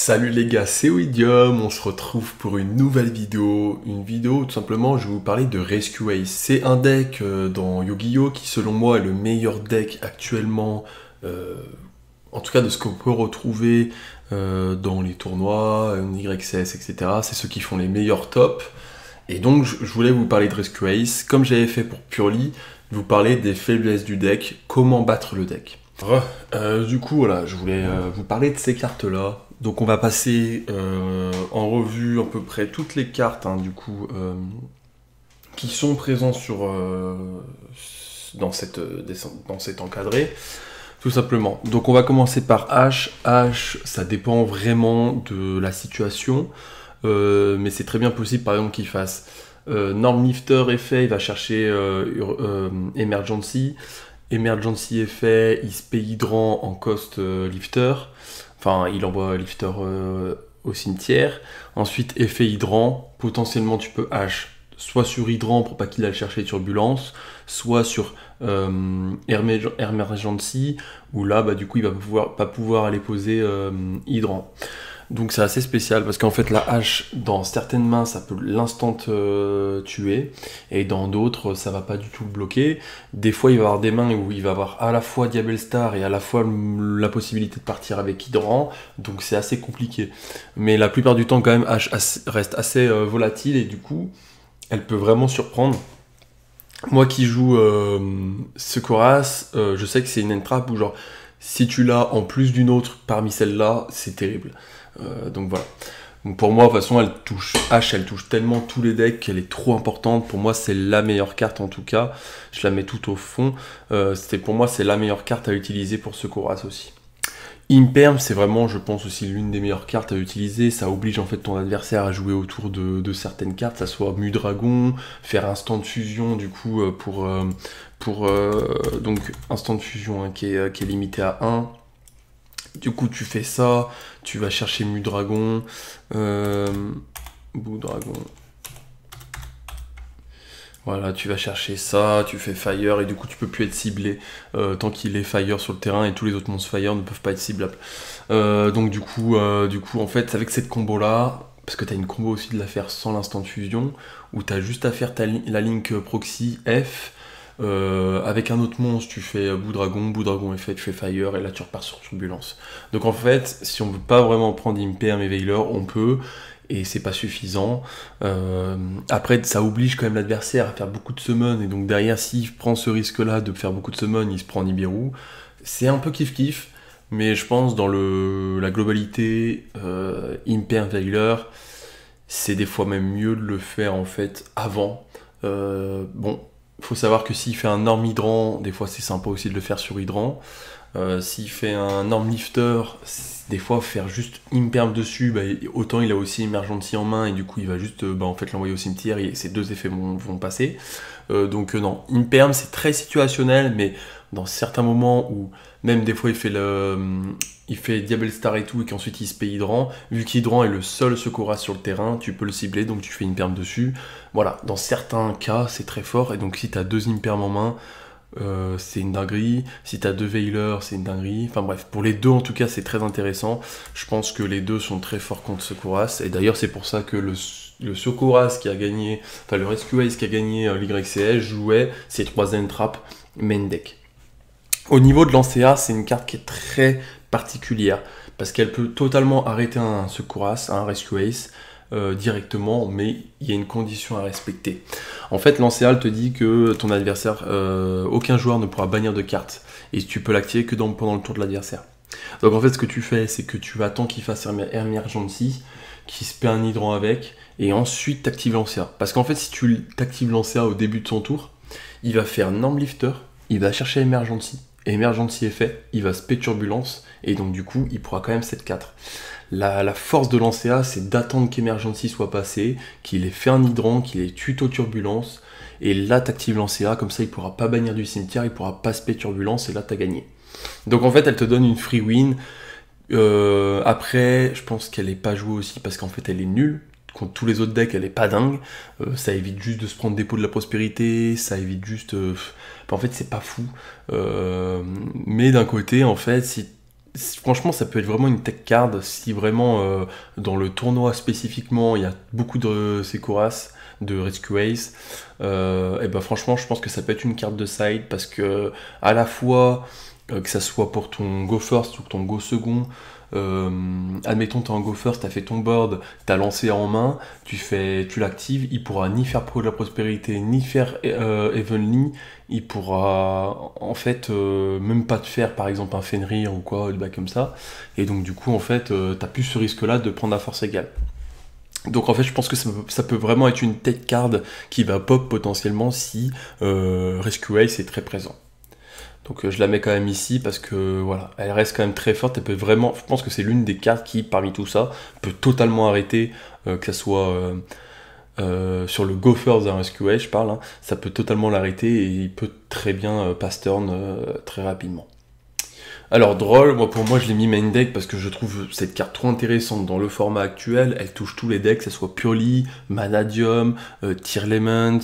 Salut les gars, c'est Widium, on se retrouve pour une nouvelle vidéo. Une vidéo où tout simplement je vais vous parler de Rescue Ace. C'est un deck dans Yu-Gi-Oh! Qui selon moi est le meilleur deck actuellement, en tout cas de ce qu'on peut retrouver dans les tournois, YCS, etc. C'est ceux qui font les meilleurs tops. Et donc je voulais vous parler de Rescue Ace, comme j'avais fait pour Purely, vous parler des faiblesses du deck, comment battre le deck. Du coup voilà, je voulais vous parler de ces cartes là. Donc on va passer en revue à peu près toutes les cartes qui sont présentes dans cet encadré, tout simplement. Donc on va commencer par H. H, ça dépend vraiment de la situation, mais c'est très bien possible par exemple qu'il fasse Norm Lifter effet, il va chercher Emergency. Emergency effet, il se paye hydrant en cost lifter. Enfin, il envoie lifter au cimetière. Ensuite, effet hydrant. Potentiellement, tu peux H soit sur hydrant pour pas qu'il aille chercher turbulence, soit sur emergency, où là, du coup, il va pas pouvoir aller poser hydrant. Donc c'est assez spécial parce qu'en fait la hache dans certaines mains ça peut l'instant tuer et dans d'autres ça va pas du tout le bloquer. Des fois il va y avoir des mains où il va avoir à la fois Diabel Star et à la fois la possibilité de partir avec Hydrant, donc c'est assez compliqué. Mais la plupart du temps quand même hache reste assez volatile et du coup elle peut vraiment surprendre. Moi qui joue Secoras, je sais que c'est une entrap où genre si tu l'as en plus d'une autre parmi celles-là, c'est terrible. Donc voilà. Donc pour moi, de toute façon, elle touche tellement tous les decks qu'elle est trop importante. Pour moi, c'est la meilleure carte en tout cas. Je la mets tout au fond. Pour moi, c'est la meilleure carte à utiliser pour Secoras aussi. Imperm, c'est vraiment, je pense, aussi l'une des meilleures cartes à utiliser. Ça oblige en fait ton adversaire à jouer autour de certaines cartes, ça soit Mu-Dragon, faire instant de fusion du coup donc instant de fusion hein, qui est limité à 1. Du coup, tu fais ça, tu vas chercher Mu-Dragon, Bou-Dragon. Voilà, tu vas chercher ça, tu fais Fire, et du coup, tu peux plus être ciblé tant qu'il est Fire sur le terrain, et tous les autres monstres Fire ne peuvent pas être ciblables. Donc du coup, en fait, avec cette combo-là, parce que tu as une combo aussi de la faire sans l'instant de fusion, où tu as juste à faire la link proxy F, avec un autre monstre, tu fais Bou-Dragon effet, tu fais Fire, et là tu repars sur Turbulence. Donc en fait, si on veut pas vraiment prendre Imperm et Veiler, on peut, et c'est pas suffisant. Après, ça oblige quand même l'adversaire à faire beaucoup de summon, et donc derrière, s'il prend ce risque-là de faire beaucoup de summon, il se prend Nibiru. C'est un peu kiff-kiff, mais je pense dans la globalité, Imperm, Veiler, c'est des fois même mieux de le faire en fait avant. Bon, faut savoir que s'il fait un Norm Hydrant, des fois c'est sympa aussi de le faire sur Hydrant. S'il fait un Norm Lifter, des fois faire juste Imperm dessus, autant il a aussi Emergency en main et du coup il va juste en fait l'envoyer au cimetière et ces deux effets vont passer. Donc non, Imperm c'est très situationnel, mais dans certains moments où même des fois il fait Diabel Star et tout et qu'ensuite il se paye Hydrant, vu qu'Hydrant est le seul Secoras sur le terrain, tu peux le cibler donc tu fais Imperm dessus. Voilà, dans certains cas c'est très fort et donc si tu as deux Imperm en main, c'est une dinguerie. Si t'as deux Veiler, c'est une dinguerie. Enfin bref, pour les deux en tout cas, c'est très intéressant. Je pense que les deux sont très forts contre Secoras. Et d'ailleurs, c'est pour ça que le Secoras qui a gagné, enfin le Rescue Ace qui a gagné l'YCS jouait ces trois entraps main deck. Au niveau de l'Ancea, c'est une carte qui est très particulière parce qu'elle peut totalement arrêter un Secoras, un Rescue Ace. Directement, mais il y a une condition à respecter. En fait, l'Ancéal te dit que ton adversaire, aucun joueur ne pourra bannir de carte, et tu peux l'activer que pendant le tour de l'adversaire. Donc en fait, ce que tu fais, c'est que tu attends qu'il fasse Emergency, qu'il se paie un hydrant avec, et ensuite t'actives l'Ancéa. Parce qu'en fait, si tu t'actives l'Ancéa au début de son tour, il va faire Norm Lifter, il va chercher Emergency, et Emergency est fait, il va spé Turbulence, et donc du coup, il pourra quand même 7-4. La force de l'Ancea, c'est d'attendre qu'Emergency soit passé, qu'il ait fait un hydrant, qu'il ait tuto Turbulence, et là t'actives l'Ancea, comme ça il pourra pas bannir du cimetière, il pourra pas spé Turbulence, et là t'as gagné. Donc en fait, elle te donne une free win. Après, je pense qu'elle est pas jouée aussi parce qu'en fait elle est nulle. Contre tous les autres decks, elle est pas dingue. Ça évite juste de se prendre des pots de la prospérité, ça évite juste... en fait, c'est pas fou. Mais d'un côté, en fait, franchement, ça peut être vraiment une tech card si vraiment dans le tournoi spécifiquement il y a beaucoup de Sekoras, de Rescue Ace. Et ben franchement, je pense que ça peut être une carte de side parce que à la fois que ça soit pour ton go first ou ton go second. Admettons t'es en go first, t'as fait ton board, t'as lancé en main, tu l'actives, il pourra ni faire pro de la prospérité, ni faire evenly, il pourra en fait même pas te faire par exemple un Fenrir ou quoi, bah, comme ça, et donc du coup en fait t'as plus ce risque là de prendre à force égale. Donc en fait je pense que ça peut vraiment être une tech card qui va pop potentiellement si Rescue Ace est très présent. Donc je la mets quand même ici parce que voilà, elle reste quand même très forte, elle peut vraiment, je pense que c'est l'une des cartes qui, parmi tout ça, peut totalement arrêter, que ça soit sur le go first d'un Rescue Ace, je parle, hein, ça peut totalement l'arrêter et il peut très bien pass turn très rapidement. Alors Droll, pour moi je l'ai mis main deck parce que je trouve cette carte trop intéressante dans le format actuel, elle touche tous les decks, que ce soit Purely, Manadium, Tearlament,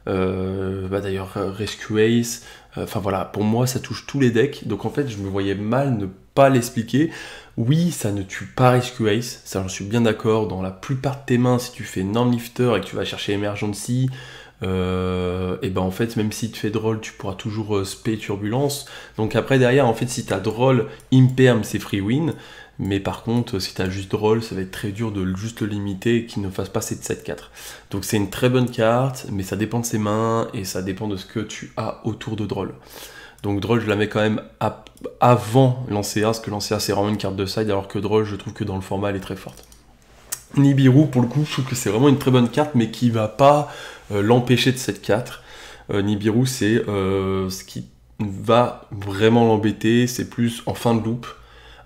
d'ailleurs Rescue Ace, enfin voilà, pour moi ça touche tous les decks, donc en fait je me voyais mal ne pas l'expliquer. Oui, ça ne tue pas Rescue Ace, ça j'en suis bien d'accord, dans la plupart de tes mains, si tu fais Normlifter et que tu vas chercher Emergency, et ben en fait même si tu fais Droll tu pourras toujours spé Turbulence, donc après derrière en fait si t'as Droll, Imperm c'est free win, mais par contre si t'as juste Droll ça va être très dur de juste le limiter et qu'il ne fasse pas cette 7-4, donc c'est une très bonne carte mais ça dépend de ses mains et ça dépend de ce que tu as autour de Droll. Donc Droll je la mets quand même avant Lancea, parce que Lancea c'est vraiment une carte de side alors que Droll je trouve que dans le format elle est très forte. Nibiru, pour le coup, je trouve que c'est vraiment une très bonne carte, mais qui va pas l'empêcher de 7-4. Nibiru, c'est ce qui va vraiment l'embêter, c'est plus en fin de loop.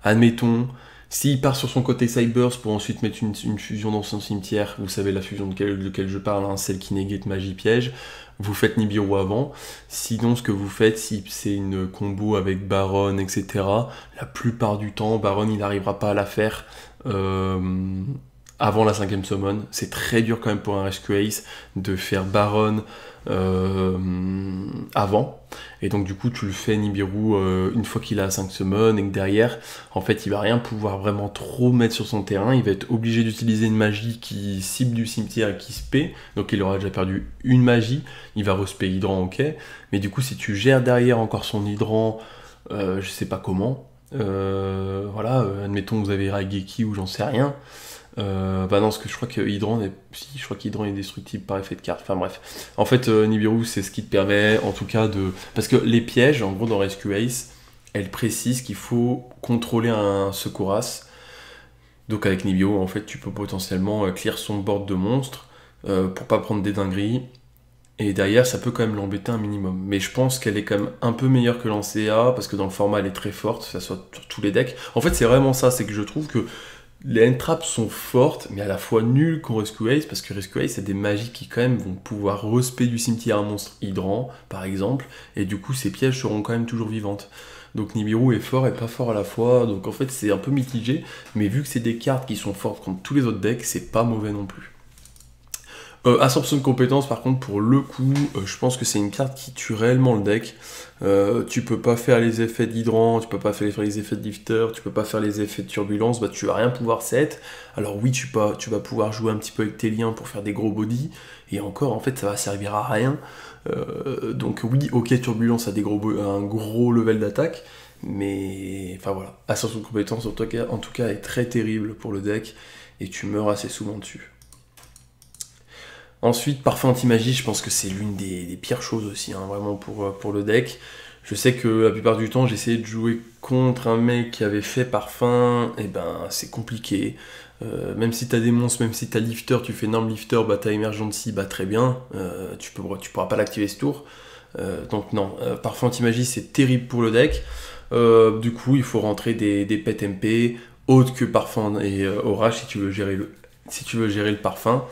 Admettons, s'il part sur son côté Cyburst pour ensuite mettre une fusion dans son cimetière, vous savez la fusion de laquelle je parle, hein, celle qui négate magie piège, vous faites Nibiru avant. Sinon, ce que vous faites, si c'est une combo avec Baron, etc., la plupart du temps, Baron, il n'arrivera pas à la faire avant la 5ème summon. C'est très dur quand même pour un Rescue Ace de faire Baron avant, et donc du coup tu le fais Nibiru une fois qu'il a 5 summon et que derrière en fait il va rien pouvoir vraiment trop mettre sur son terrain, il va être obligé d'utiliser une magie qui cible du cimetière et qui spé, donc il aura déjà perdu une magie, il va respé Hydrant, ok, mais du coup si tu gères derrière encore son Hydrant, je sais pas comment, voilà, admettons que vous avez Raigeki ou j'en sais rien, non, parce que je crois que Hydrant est destructible par effet de carte. Enfin bref. En fait, Nibiru, c'est ce qui te permet, en tout cas, de. Parce que les pièges, en gros, dans Rescue Ace, elles précisent qu'il faut contrôler un Sekoras. Donc avec Nibiru, en fait, tu peux potentiellement clear son board de monstres pour pas prendre des dingueries. Et derrière, ça peut quand même l'embêter un minimum. Mais je pense qu'elle est quand même un peu meilleure que Lancea, parce que dans le format, elle est très forte, ça soit sur tous les decks. En fait, c'est vraiment ça, c'est que je trouve que les end-traps sont fortes, mais à la fois nulles qu'en Rescue Ace, parce que Rescue Ace, c'est des magies qui quand même vont pouvoir respect du cimetière un monstre hydrant, par exemple, et du coup, ces pièges seront quand même toujours vivantes. Donc Nibiru est fort et pas fort à la fois, donc en fait, c'est un peu mitigé, mais vu que c'est des cartes qui sont fortes contre tous les autres decks, c'est pas mauvais non plus. Absorption de compétences, par contre, pour le coup, je pense que c'est une carte qui tue réellement le deck. Tu peux pas faire les effets d'hydrant, tu peux pas faire les effets de lifter, tu peux pas faire les effets de turbulence, bah tu vas rien pouvoir set. Alors oui, tu vas pouvoir jouer un petit peu avec tes liens pour faire des gros body, et encore, en fait, ça va servir à rien. Donc oui, ok, turbulence a un gros level d'attaque, mais enfin voilà, absorption de compétences en tout cas est très terrible pour le deck, et tu meurs assez souvent dessus. Ensuite, Parfum Anti-Magie, je pense que c'est l'une des pires choses aussi, hein, vraiment pour le deck. Je sais que la plupart du temps, j'essayais de jouer contre un mec qui avait fait Parfum, et ben c'est compliqué. Même si t'as des monstres, même si t'as Lifter, tu fais Norm Lifter, bah t'as Emergency, bah très bien, tu pourras pas l'activer ce tour. Donc non, Parfum Anti-Magie c'est terrible pour le deck. Du coup, il faut rentrer des pets MP, autres que Parfum et Orage si tu veux gérer le parfum.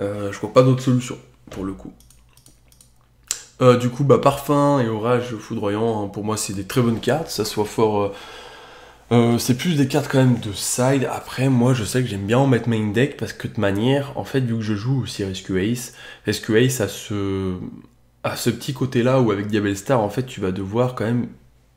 Je vois pas d'autre solution pour le coup. Du coup, Parfum et Orage Foudroyant, hein, pour moi, c'est des très bonnes cartes. Ça soit fort. C'est plus des cartes quand même de side. Après, moi, je sais que j'aime bien en mettre main deck parce que de manière, en fait, vu que je joue aussi Rescue Ace a ce petit côté-là où avec Diabellstar, en fait, tu vas devoir quand même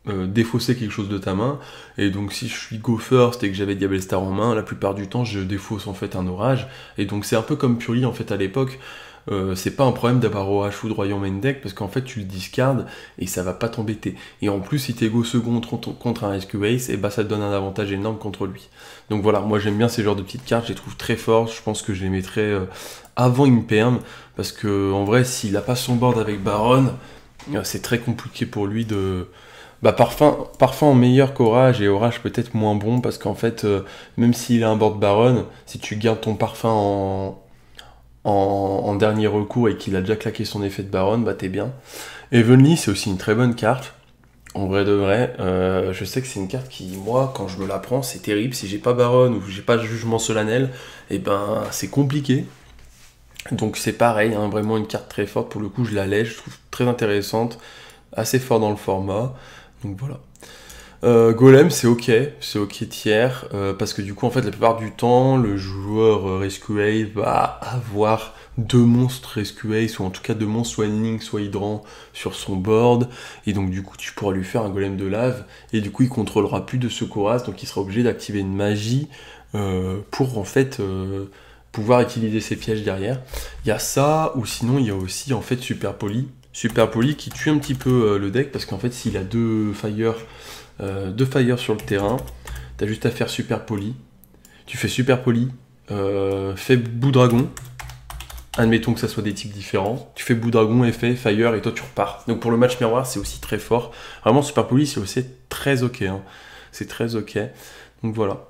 défausser quelque chose de ta main, et donc si je suis go first et que j'avais Diablo Star en main, la plupart du temps je défausse en fait un orage, et donc c'est un peu comme Purlie en fait à l'époque. C'est pas un problème d'avoir OH foudroyant main deck parce qu'en fait tu le discardes et ça va pas t'embêter. Et en plus si t'es go second contre un Rescue Ace, et bah ça te donne un avantage énorme contre lui. Donc voilà, moi j'aime bien ces genres de petites cartes, je les trouve très fortes, je pense que je les mettrais avant Imperm, parce que en vrai s'il a pas son board avec Baron, c'est très compliqué pour lui de... Bah parfum en meilleur qu'Orage, et Orage peut-être moins bon, parce qu'en fait, même s'il a un board Baron, si tu gardes ton parfum en dernier recours et qu'il a déjà claqué son effet de Baron, bah t'es bien. Heavenly, c'est aussi une très bonne carte, en vrai de vrai. Je sais que c'est une carte qui, moi, quand je me la prends, c'est terrible. Si j'ai pas Baron ou j'ai pas Jugement Solennel, et ben c'est compliqué. Donc c'est pareil, hein, vraiment une carte très forte, pour le coup je la lèche, je trouve très intéressante, assez fort dans le format. Donc voilà. Golem, c'est ok tiers, parce que du coup, en fait, la plupart du temps, le joueur Rescue Ace va avoir deux monstres Rescue Ace, ou en tout cas deux monstres, soit Link, soit Hydrant, sur son board, et donc du coup, tu pourras lui faire un golem de lave, et du coup, il contrôlera plus de Secouras, donc il sera obligé d'activer une magie pour, en fait, pouvoir utiliser ses pièges derrière. Il y a ça, ou sinon, il y a aussi, en fait, Super Poly qui tue un petit peu le deck, parce qu'en fait s'il a deux fire sur le terrain, t'as juste à faire Super Poly, tu fais Super Poly, fais Bout Dragon, admettons que ça soit des types différents, tu fais Bout Dragon, effet, fire, et toi tu repars. Donc pour le match miroir c'est aussi très fort, vraiment Super Poly c'est aussi très ok, hein. C'est très ok, donc voilà.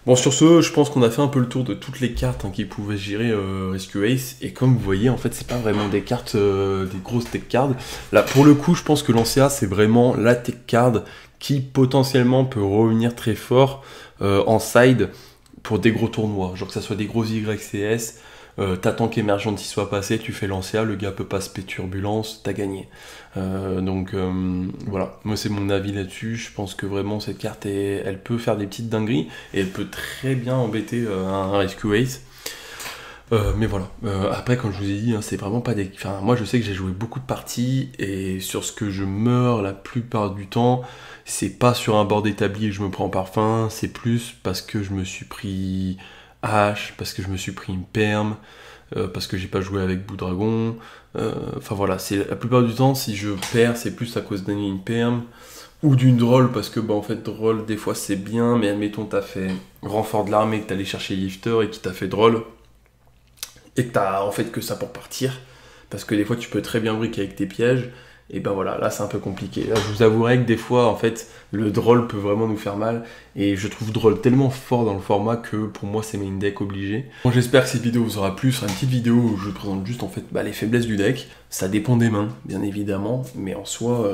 Bon, sur ce, je pense qu'on a fait un peu le tour de toutes les cartes qui pouvaient gérer Rescue Ace, et comme vous voyez, en fait, c'est pas vraiment des cartes, des grosses tech cards. Là, pour le coup, je pense que l'Ancea, c'est vraiment la tech card qui potentiellement peut revenir très fort en side pour des gros tournois, genre que ça soit des gros YCS, t'attends qu'Emergent y soit passé, tu fais l'Ancea, le gars peut pas se péter turbulence, t'as gagné. Donc voilà, moi c'est mon avis là-dessus, je pense que vraiment cette carte, elle peut faire des petites dingueries, et elle peut très bien embêter un Rescue Ace. Mais voilà, après comme je vous ai dit, hein, c'est vraiment pas des... Enfin, moi je sais que j'ai joué beaucoup de parties, et sur ce que je meurs la plupart du temps, c'est pas sur un board établi et je me prends parfum, c'est plus parce que je me suis pris H, parce que je me suis pris une perm, parce que j'ai pas joué avec Bout Dragon. Enfin voilà, c'est la plupart du temps, si je perds, c'est plus à cause d'une perm ou d'une droll, parce que bah en fait droll des fois c'est bien, mais admettons t'as fait renfort de l'armée, que t'es allé chercher Lifter et qui t'a fait droll, et que t'as en fait que ça pour partir, parce que des fois tu peux très bien brick avec tes pièges, et ben voilà, là c'est un peu compliqué. Là je vous avouerai que des fois en fait le droll peut vraiment nous faire mal, et je trouve droll tellement fort dans le format que pour moi c'est main deck obligé. Bon, j'espère que cette vidéo vous aura plu, ce sera une petite vidéo où je présente juste en fait les faiblesses du deck. Ça dépend des mains bien évidemment, mais en soi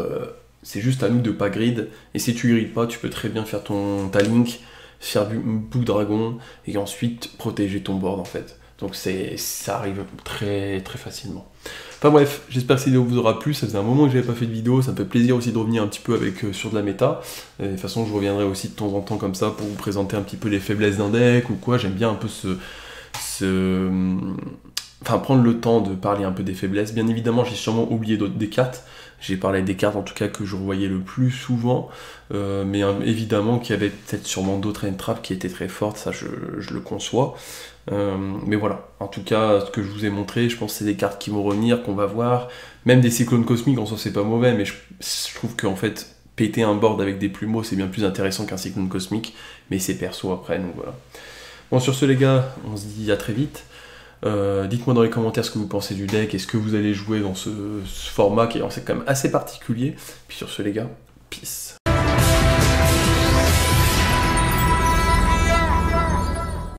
c'est juste à nous de pas grid, et si tu grid pas tu peux très bien faire ta link, faire Bout Dragon, et ensuite protéger ton board en fait. Donc ça arrive très très facilement. Enfin bref, j'espère que cette vidéo vous aura plu, ça faisait un moment que j'avais pas fait de vidéo, ça me fait plaisir aussi de revenir un petit peu avec sur de la méta. Et de toute façon je reviendrai aussi de temps en temps comme ça pour vous présenter un petit peu les faiblesses d'un deck ou quoi, j'aime bien un peu enfin prendre le temps de parler un peu des faiblesses. Bien évidemment j'ai sûrement oublié des cartes, j'ai parlé des cartes en tout cas que je revoyais le plus souvent, mais évidemment qu'il y avait peut-être sûrement d'autres end-traps qui étaient très fortes, ça je le conçois. Mais voilà, en tout cas, ce que je vous ai montré, je pense que c'est des cartes qui vont revenir, qu'on va voir. Même des cyclones cosmiques, en soi, c'est pas mauvais, mais je trouve qu'en fait, péter un board avec des plumeaux, c'est bien plus intéressant qu'un cyclone cosmique, mais c'est perso après, donc voilà. Bon, sur ce, les gars, on se dit à très vite. Dites-moi dans les commentaires ce que vous pensez du deck, est-ce que vous allez jouer dans ce format qui est quand même assez particulier. Puis sur ce, les gars, peace.